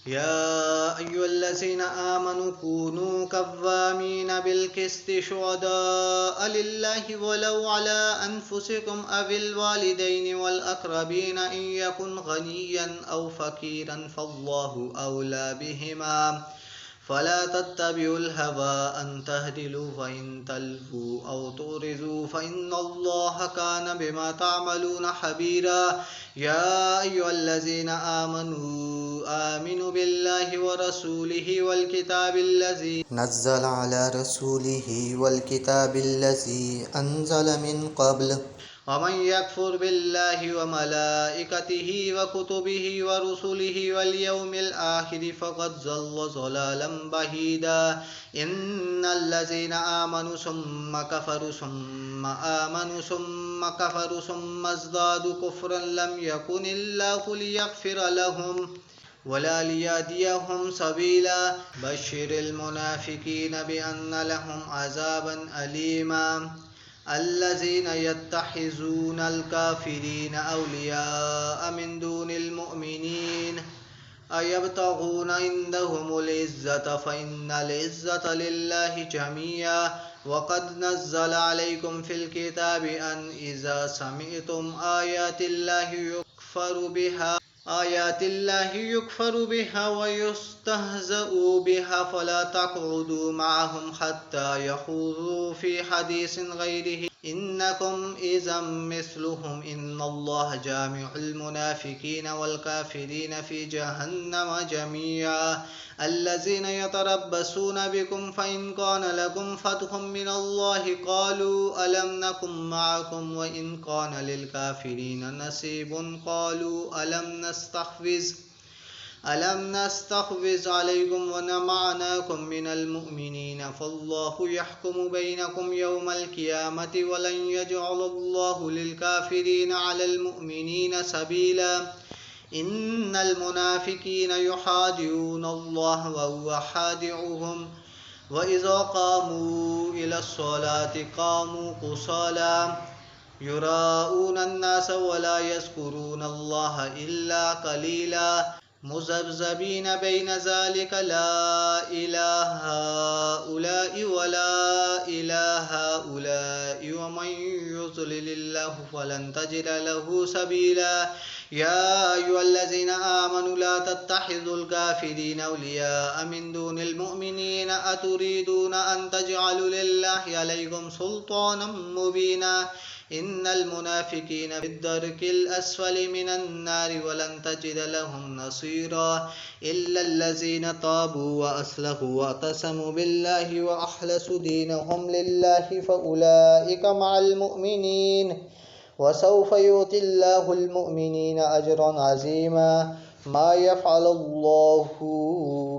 يا أيها الذين آمنوا كونوا قوامين بالقسط شهداء لله ولو على أنفسكم أو الوالدين والأقربين إن يكن غنيا أو فقيرا فالله أولى بهما فلا تتبعوا الهوى أن تهدلوا فإن تلفوا أو تعرضوا فإن الله كان بما تعملون خبيرا يا أيها الذين آمنوا بالله ورسوله والكتاب الذي نزل على رسوله والكتاب الذي أنزل من قبل ومن يكفر بالله وملائكته وكتبه ورسله واليوم الآخر فقد ضل ضلالا بعيدا إن الذين آمنوا ثم كفروا ثم آمنوا ثم كفروا ثم ازدادوا كفرا لم يكن الله ليغفر لهم ولا ليهديهم سبيلا بشر المنافقين بأن لهم عذابا أليما الذين يتخذون الكافرين أولياء من دون المؤمنين أيبتغون عندهم العزة فإن العزة لله جميعا وقد نزل عليكم في الكتاب أن إذا سمعتم آيات الله يكفر بها ويستهزأ بها فلا تقعدوا معهم حتى يخوضوا في حديث غيره إنكم إذا مثلهم إن الله جامع المنافقين والكافرين في جهنم جميعا الذين يتربصون بكم فإن كان لكم فتح من الله قالوا ألم نكن معكم وإن كان للكافرين نصيب قالوا ألم نستحوذ عليكم ونمعناكم من المؤمنين فالله يحكم بينكم يوم القيامة ولن يجعل الله للكافرين على المؤمنين سبيلا إن المنافقين يخادعون الله وهو خادعهم وإذا قاموا إلى الصلاة قاموا كسالى يراءون الناس ولا يذكرون الله إلا قليلا مذبذبين بين ذلك لا إله هؤلاء ولا إله هؤلاء ومن يضلل الله فلن تجد له سبيلا يا أيها الذين آمنوا لا تتخذوا الكافرين أولياء من دون المؤمنين أتريدون أن تجعلوا لله عليكم سلطانا مبينا إن المنافقين في الدرك الأسفل من النار ولن تجد لهم نصيرا إلا الذين تابوا وأصلحوا واعتصموا بالله وأخلصوا دينهم لله فأولئك مع المؤمنين وسوف يؤتي الله المؤمنين أجرا عظيما ما يفعل الله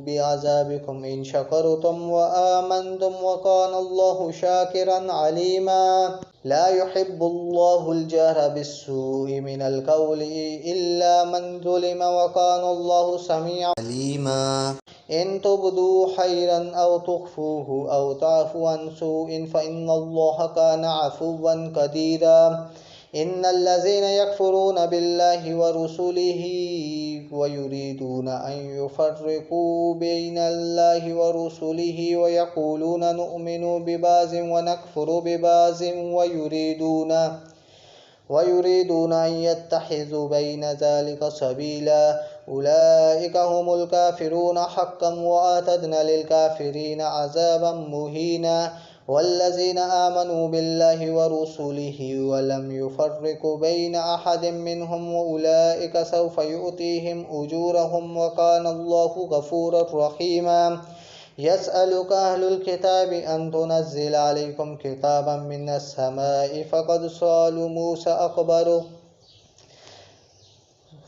بعذابكم إن شكرتم وآمنتم وكان الله شاكرا عليما لا يحب الله الجهر بالسوء من القول إلا من ظلم وكان الله سميعا عليما إن تبدوا خيرا أو تخفوه أو تعفوا عن سوء فإن الله كان عفوا قديرا إن الذين يكفرون بالله ورسله ويريدون أن يفرقوا بين الله ورسله ويقولون نؤمن ببعض ونكفر ببعض ويريدون أن يتخذوا بين ذلك سبيلا أولئك هم الكافرون حقا وأعتدنا للكافرين عذابا مهينا والذين آمنوا بالله ورسله ولم يفرقوا بين أحد منهم وأولئك سوف يؤتيهم أجورهم وكان الله غفورا رحيما يسألك أهل الكتاب أن تنزل عليكم كتابا من السماء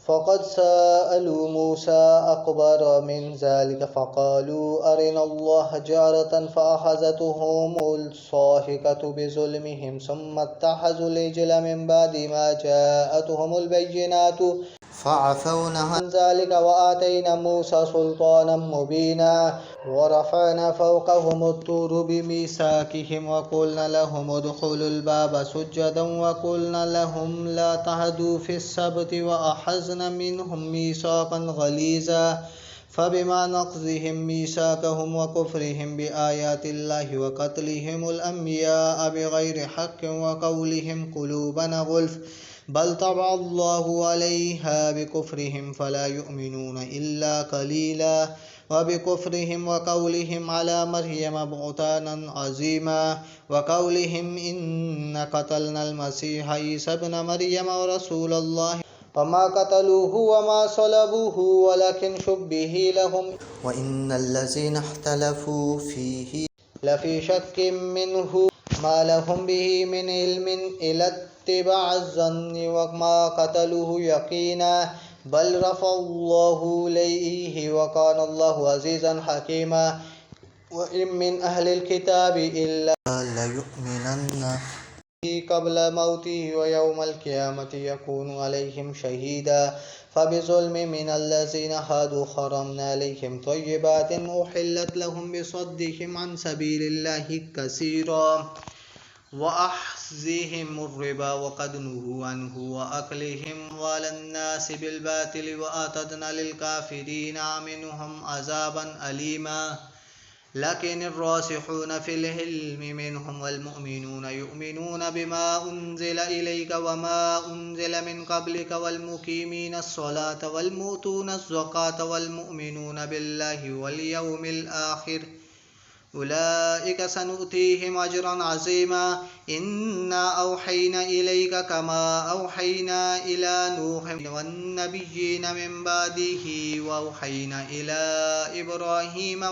فقد سألوا موسى أكبر من ذلك فقالوا أرنا الله جهرة فأخذتهم الصاعقة بظلمهم ثم اتخذوا العجل من بعد ما جاءتهم البينات فعفونا عن ذلك وآتينا موسى سلطانا مبينا ورفعنا فوقهم الطور بميثاقهم وقلنا لهم ادخلوا الباب سجدا وقلنا لهم لا تعدوا في السبت وأخذنا منهم ميثاقا غليظا فبما نقضهم ميثاقهم وكفرهم بآيات الله وقتلهم الأنبياء بغير حق وقولهم قلوبنا غلف بل طبع الله عليها بكفرهم فلا يؤمنون إلا قليلا وبكفرهم وقولهم على مريم بهتانا عظيما وقولهم إن قتلنا المسيح عيسى ابن مريم ورسول الله وما قتلوه وما صلبوه ولكن شبه لهم وإن الذين اختلفوا فيه لفي شك منه ما لهم به من علم إلا اتباع الظن وما قتلوه يقينا بل رفع الله إليه وكان الله عزيزا حكيما وإن من أهل الكتاب إلا ليؤمنن قبل موته ويوم القيامة يكون عليهم شهيدا فبظلم من الذين هادوا حرمنا عليهم طيبات أحلت لهم بصدهم عن سبيل الله كثيرا وأخذهم الربا وقد نهوا عنه وأكلهم على الناس بالباطل وأعتدنا للكافرين منهم عذابا أليما لكن الراسخون في العلم منهم والمؤمنون يؤمنون بما أنزل إليك وما أنزل من قبلك والمقيمين الصلاة والمؤتون الزكاة والمؤمنون بالله واليوم الآخر أولئك سنؤتيهم أجرا عظيما إنا أوحينا إليك كما أوحينا إلى نوح والنبيين من بعده وأوحينا إلى إبراهيم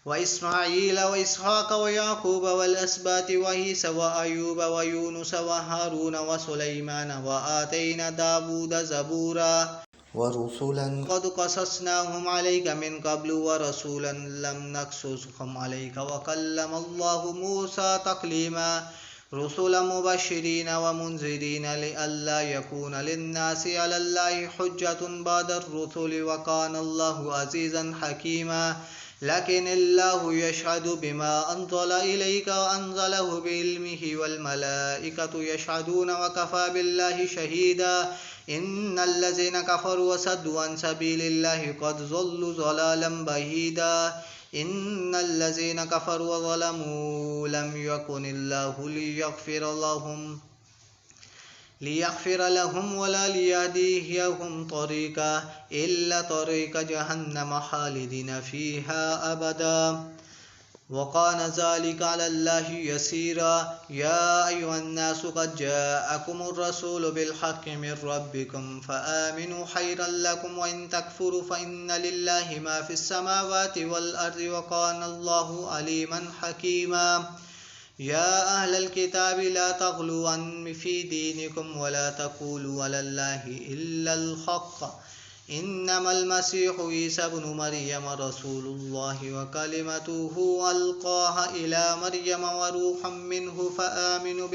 وإسماعيل وإسحاق ويعقوب والأسباط وعيسى وأيوب ويونس وهارون وسليمان وآتينا داود زبورا ورسلا قد قصصناهم عليك من قبل ورسولا لم نقصصهم عليك وكلم الله موسى تكليما رسلا مبشرين ومنذرين لئلا يكون للناس على الله حجة بعد الرسل وكان الله عزيزا حكيما لكن الله يشهد بما أنزل إليك وأنزله بعلمه والملائكة يشهدون وكفى بالله شهيدا إن الذين كفروا وصدوا عن سبيل الله قد ضلوا ضلالا بعيدا إن الذين كفروا وظلموا لم يكن الله ليغفر لهم ولا ليهديهم طريقا إلا طريق جهنم خالدين فيها أبدا وكان ذلك على الله يسيرا يا أيها الناس قد جاءكم الرسول بالحق من ربكم فآمنوا خيرا لكم وإن تكفروا فإن لله ما في السماوات والأرض وكان الله عليما حكيما يا أهل الكتاب لا تغلوا في دينكم ولا تقولوا على الله إلا الحق إنما المسيح عيسى ابن مريم رسول الله وكلمته ألقاها إلى مريم وروح منه فآمنوا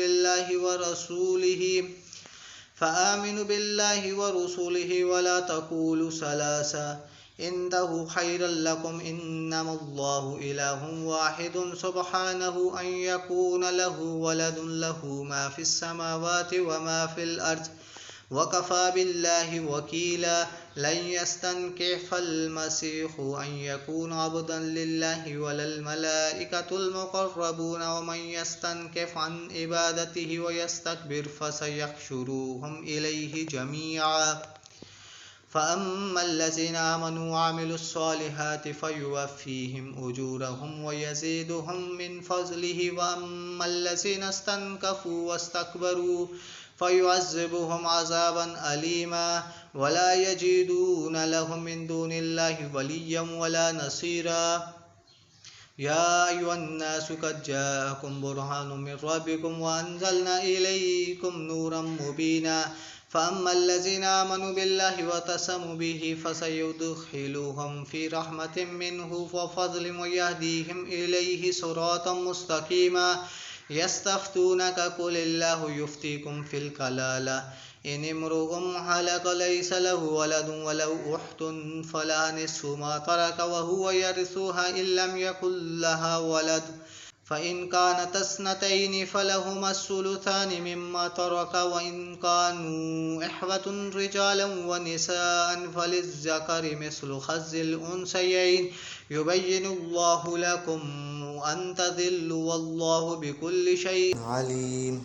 بالله ورسوله ولا تقولوا ثلاثة انتهوا خيرا لكم إنما الله إله واحد سبحانه أن يكون له ولد له ما في السماوات وما في الأرض وكفى بالله وكيلا لن يستنكف المسيح أن يكون عبدا لله ولا الملائكة المقربون ومن يستنكف عن عبادته ويستكبر فسيحشرهم إليه جميعا فأما الذين آمنوا وعملوا الصالحات فيوفيهم أجورهم ويزيدهم من فضله وأما الذين استنكفوا واستكبروا فيعذبهم عذابا أليما ولا يجدون لهم من دون الله وليا ولا نصيرا يا أيها الناس قد جاءكم برهان من ربكم وأنزلنا إليكم نورا مبينا فأما الذين آمنوا بالله وتسموا به فسيدخلهم في رحمة منه وفضل ويهديهم إليه صراطا مستقيما يستفتونك قل الله يفتيكم في الكلالة إن امرؤ هلك ليس له ولد وله أخت فلها نصف ما ترك وهو يرثها إن لم يكن لها ولد फ़इन कानत स्नतैनि फ़लहुमा الثुलुथानि मिम्मा तरक वइन कानू इख्वतुन रिजालन व निसाअन फ़लिज़्ज़करि मिस्लु हज़्ज़िल उन्सयैन युबय्यिनुल्लाहु लकुम अन तज़िल्लु वल्लाहु बिकुल्लि शैइन अलीम।